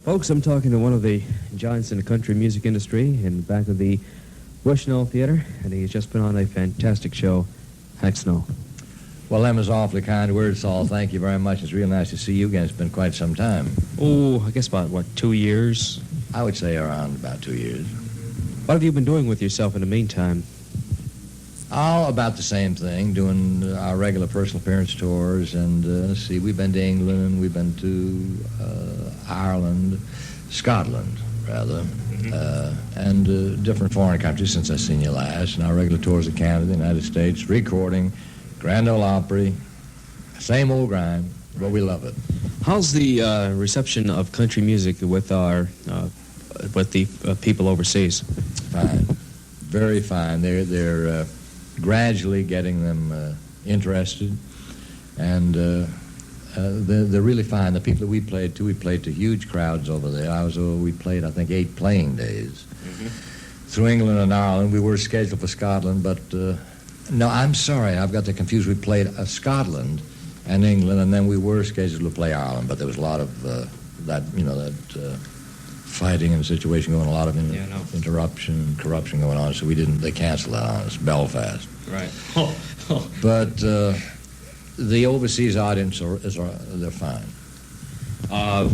Folks, I'm talking to one of the giants in the country music industry in the back of the Bushnell Theater, and he's just put on a fantastic show, Hank Snow. Well, them is awfully kind words, Saul. Thank you very much. It's real nice to see you again. It's been quite some time. Oh, I guess about, 2 years? I would say around about 2 years. What have you been doing with yourself in the meantime? All about the same thing, doing our regular personal appearance tours, and let's see, we've been to England, we've been to Ireland, Scotland, rather, and different foreign countries since I've seen you last, and our regular tours of Canada, the United States, recording, Grand Ole Opry, same old grind, but we love it. How's the reception of country music with the people overseas? Fine, very fine. They're gradually getting them interested, and they're really fine. The people that we played to huge crowds over there. We played, I think, 8 playing days through England and Ireland. We were scheduled for Scotland, but no, I'm sorry, I've got that confused. We played Scotland and England, and then we were scheduled to play Ireland, but there was a lot of that fighting and situation going, a lot of interruption and corruption going on, so they canceled that on us, Belfast. Right. But the overseas audience, they're fine.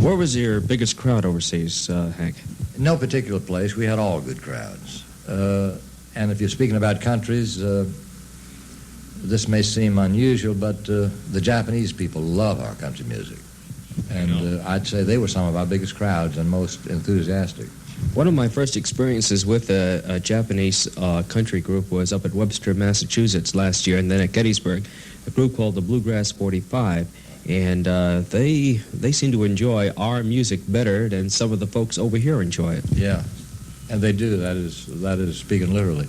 Where was your biggest crowd overseas, Hank? No particular place. We had all good crowds. And if you're speaking about countries, this may seem unusual, but the Japanese people love our country music. And I'd say they were some of our biggest crowds and most enthusiastic. One of my first experiences with a Japanese country group was up at Webster, Massachusetts last year, and then at Gettysburg, a group called the Bluegrass 45. And they seem to enjoy our music better than some of the folks over here enjoy it. Yeah, and they do. That is speaking literally.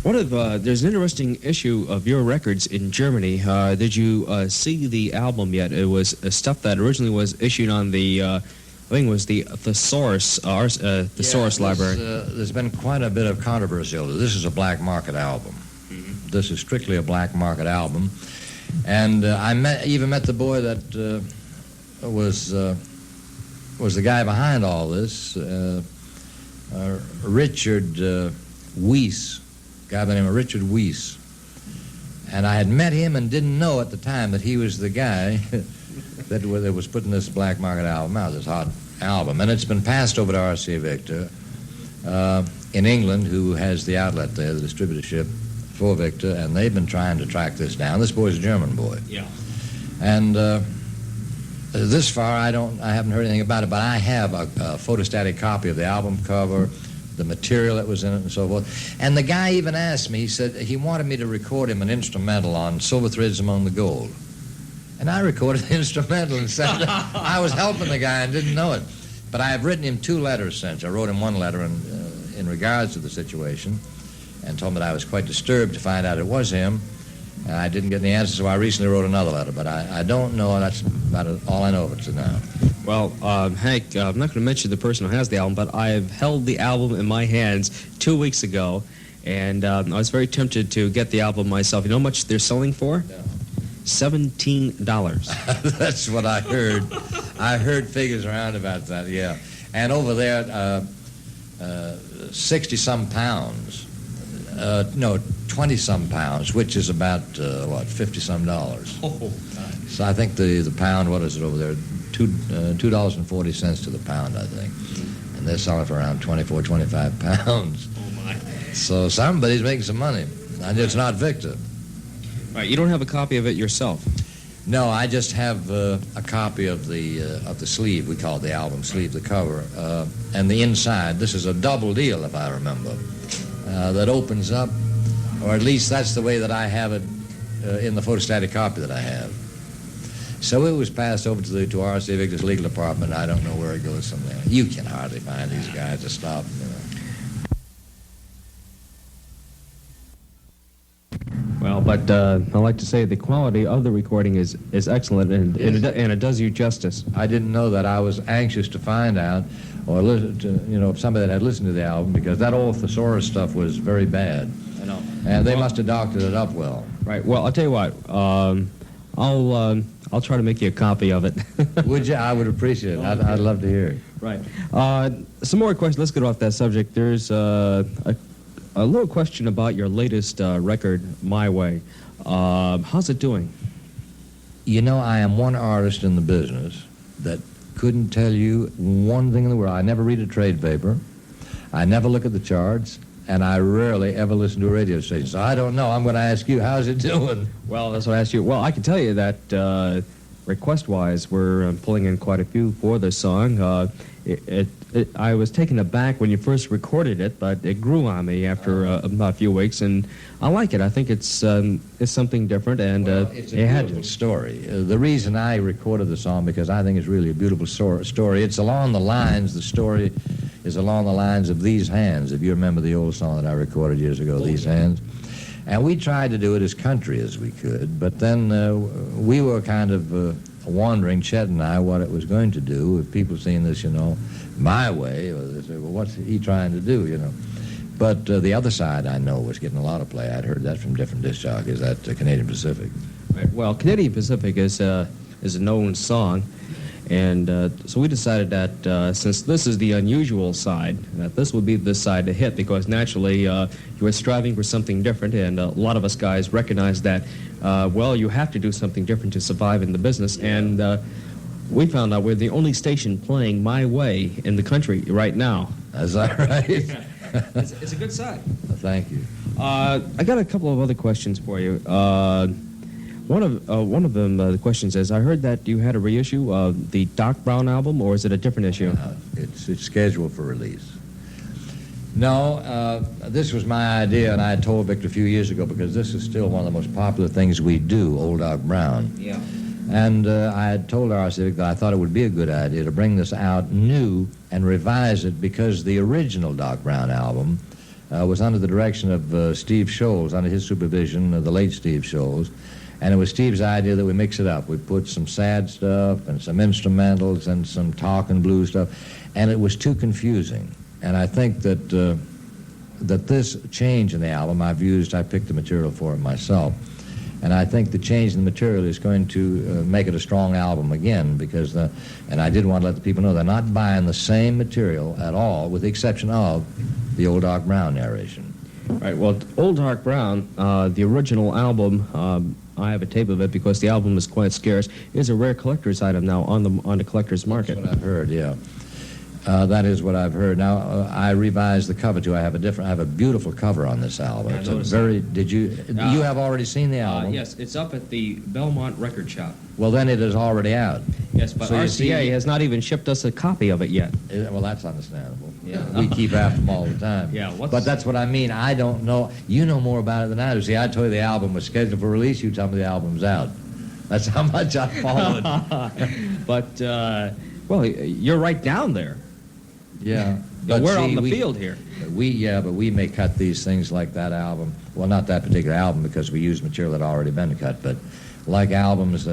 There's an interesting issue of your records in Germany. Did you see the album yet? It was stuff that originally was issued on the, I think it was the Thesaurus, Thesaurus Library. There's been quite a bit of controversy over this. This is a black market album. Mm-hmm. This is strictly a black market album. And I even met the boy that was the guy behind all this, Richard Weiss, a guy by the name of Richard Weiss. And I had met him and didn't know at the time that he was the guy that was putting this black market album out, this hot album. And it's been passed over to R.C. Victor in England, who has the outlet there, the distributorship for Victor, and they've been trying to track this down. This boy's a German boy. Yeah. And this far, I haven't heard anything about it, but I have a photostatic copy of the album cover, the material that was in it, and so forth. And the guy even asked me, he said he wanted me to record him an instrumental on Silver Threads Among the Gold. And I recorded the instrumental and said I was helping the guy and didn't know it. But I have written him 2 letters since. I wrote him one letter in regards to the situation and told him that I was quite disturbed to find out it was him. I didn't get any answer, so I recently wrote another letter. But I don't know. That's about all I know of it to now. Well, Hank, I'm not going to mention the person who has the album, but I've held the album in my hands 2 weeks ago, and I was very tempted to get the album myself. You know how much they're selling for? No. $17. That's what I heard. I heard figures around about that, yeah. And over there, 60-some pounds. No, 20-some pounds, which is about, $50-some. Oh. So I think the pound, what is it over there? $2.40 to the pound, I think. And they're selling for around 24, 25 pounds. Oh, my. So somebody's making some money. And it's not Victor. Right, you don't have a copy of it yourself? No, I just have a copy of the sleeve. We call it the album sleeve, the cover. And the inside, this is a double deal, if I remember, that opens up, or at least that's the way that I have it in the photostatic copy that I have. So it was passed over to R.C. Victor's legal department. I don't know where it goes from there. You can hardly find these guys to stop, Well, but I like to say the quality of the recording is excellent, and it does you justice. I didn't know that. I was anxious to find out, or listen to, if somebody that had listened to the album, because that old Thesaurus stuff was very bad. I know. And they must have doctored it up well. Right. Well, I'll tell you what. I'll try to make you a copy of it. Would you? I would appreciate it. I'd love to hear it. Right. Some more questions. Let's get off that subject. There's a little question about your latest record, My Way. How's it doing? You know, I am one artist in the business that couldn't tell you one thing in the world. I never read a trade paper. I never look at the charts. And I rarely ever listen to a radio station. So I don't know. I'm going to ask you, how's it doing? Well, that's what I asked you. Well, I can tell you that request-wise, we're pulling in quite a few for this song. I was taken aback when you first recorded it, but it grew on me after about a few weeks, and I like it. I think it's something different, and it's a beautiful story. The reason I recorded the song, because I think it's really a beautiful story. It's along the lines, the story is along the lines of These Hands, if you remember the old song that I recorded years ago, These Hands. And we tried to do it as country as we could, but then we were kind of wondering, Chet and I, what it was going to do if people seeing this, my way, or they say, well, what's he trying to do, But the other side, I know, was getting a lot of play. I'd heard that from different disc jockeys, that Canadian Pacific. Right. Well, Canadian Pacific is a known song. And so we decided that since this is the unusual side, that this would be the side to hit, because naturally you were striving for something different, and a lot of us guys recognize that, you have to do something different to survive in the business. And we found out we're the only station playing My Way in the country right now. Is that right? It's a good side. Thank you. I got a couple of other questions for you. One of them, the question says, I heard that you had a reissue of the Doc Brown album, or is it a different issue? It's scheduled for release. No, this was my idea, and I had told Victor a few years ago, because this is still one of the most popular things we do, Old Doc Brown. Yeah. And I had told R. Civic that I thought it would be a good idea to bring this out new and revise it, because the original Doc Brown album was under the direction of Steve Scholes, under his supervision, the late Steve Scholes. And it was Steve's idea that we mix it up. We put some sad stuff and some instrumentals and some talk and blues stuff, and it was too confusing. And I think that that this change in the album I picked the material for it myself, and I think the change in the material is going to make it a strong album again, because and I did want to let the people know they're not buying the same material at all, with the exception of the Old Doc Brown narration. Right. Well, Old Doc Brown, the original album. I have a tape of it because the album is quite scarce. It's a rare collector's item now on the collector's market. That's what I've heard. Yeah, that is what I've heard. Now I revised the cover too. I have a beautiful cover on this album. Yeah, it's a very. Did you? You have already seen the album? Yes, it's up at the Belmont Record Shop. Well, then it is already out. Yes, but so RCA has not even shipped us a copy of it yet. Well, that's understandable. Yeah. We keep after them all the time. Yeah. But that's what I mean. I don't know. You know more about it than I do. See, I told you the album was scheduled for release. You tell me the album's out. That's how much I followed. But, you're right down there. Yeah. But we're on the field here. But we may cut these things like that album. Well, not that particular album, because we use material that had already been cut, but like albums,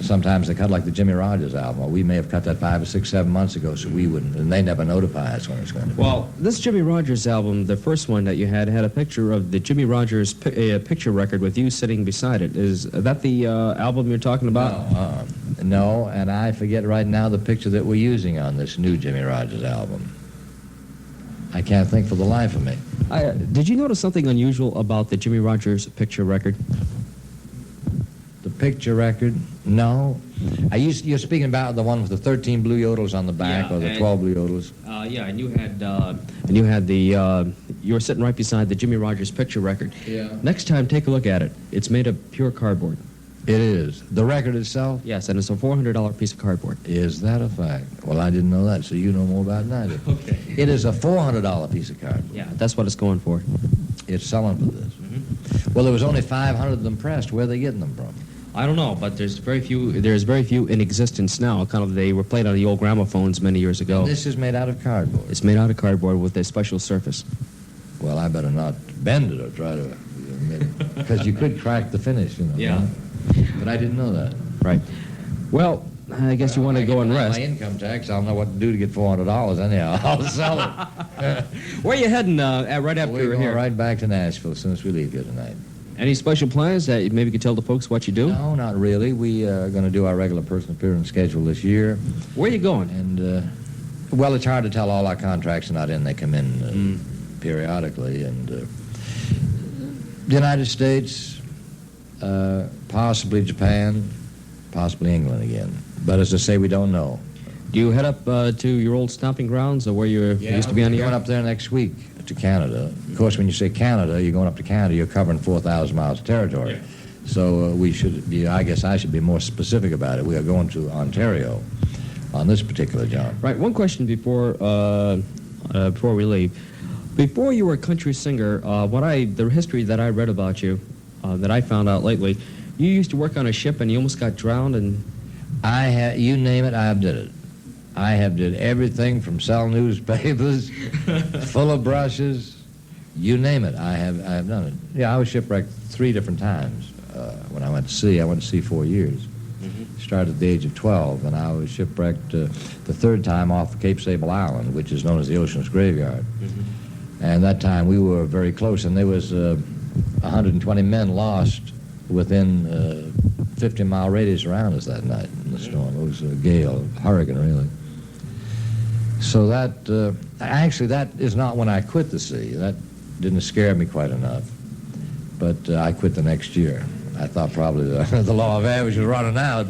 sometimes they cut like the Jimmy Rogers album. Well, we may have cut that 5 or 6, 7 months ago, so we wouldn't, and they never notify us when it's going to be. Well, this Jimmy Rogers album, the first one that you had a picture of the Jimmy Rogers picture record with you sitting beside it. Is that the album you're talking about? No, and I forget right now the picture that we're using on this new Jimmy Rogers album. I can't think for the life of me. Did you notice something unusual about the Jimmy Rogers picture record? The picture record? No. You're speaking about the one with the 13 blue yodels on the back, or the 12 blue yodels? Yeah, and you had you were sitting right beside the Jimmy Rogers picture record. Yeah. Next time, take a look at it. It's made of pure cardboard. It is. The record itself? Yes, and it's a $400 piece of cardboard. Is that a fact? Well, I didn't know that, so you know more about it than I do. Okay. It is a $400 piece of cardboard. Yeah, that's what it's going for. It's selling for this. Mm-hmm. Well, there was only 500 of them pressed. Where are they getting them from? I don't know, but there's very few in existence now. They were played on the old gramophones many years ago. And this is made out of cardboard. It's made out of cardboard with a special surface. Well, I better not bend it or try to, because you could crack the finish, Yeah. Right? But I didn't know that. Right. Well, I guess you want to go and rest. My income tax, I'll know what to do to get $400 anyhow. I'll sell it. Where are you heading right after We're going here? right back to Nashville as soon as we leave here tonight. Any special plans that maybe you could tell the folks what you do? No, not really. We are going to do our regular personal appearance schedule this year. Where are you going? And, well, it's hard to tell. All our contracts are not in. They come in periodically. And the United States, possibly Japan, possibly England again. But as I say, we don't know. Do you head up to your old stomping grounds, or where you used to be on the air? We're going up there next week to Canada. Of course, when you say Canada, you're going up to Canada, you're covering 4,000 miles of territory. Yeah. So we should be, I guess I should be more specific about it. We are going to Ontario on this particular job. Right. One question before we leave. Before you were a country singer, the history that I read about you, that I found out lately, you used to work on a ship and you almost got drowned. And you name it, I have did it. I have did everything from sell newspapers, full of brushes, you name it. I have done it. Yeah, I was shipwrecked 3 different times when I went to sea. I went to sea 4 years. Mm-hmm. Started at the age of 12, and I was shipwrecked the 3rd time off Cape Sable Island, which is known as the Ocean's Graveyard. Mm-hmm. And that time we were very close, and there was 120 men lost within 50-mile radius around us that night in the storm. It was a gale, hurricane, really. So that, actually, that is not when I quit the sea. That didn't scare me quite enough. But I quit the next year. I thought probably the law of average was running out.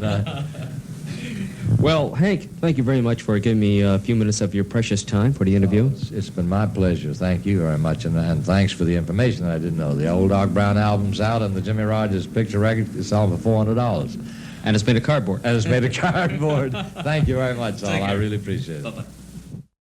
Well, Hank, thank you very much for giving me a few minutes of your precious time for the interview. It's been my pleasure. Thank you very much, and thanks for the information that I didn't know. The old Doc Brown album's out, and the Jimmy Rogers picture record is selling for $400. And it's made of cardboard. And it's made of cardboard. Thank you very much, Saul. I really appreciate it. Bye-bye.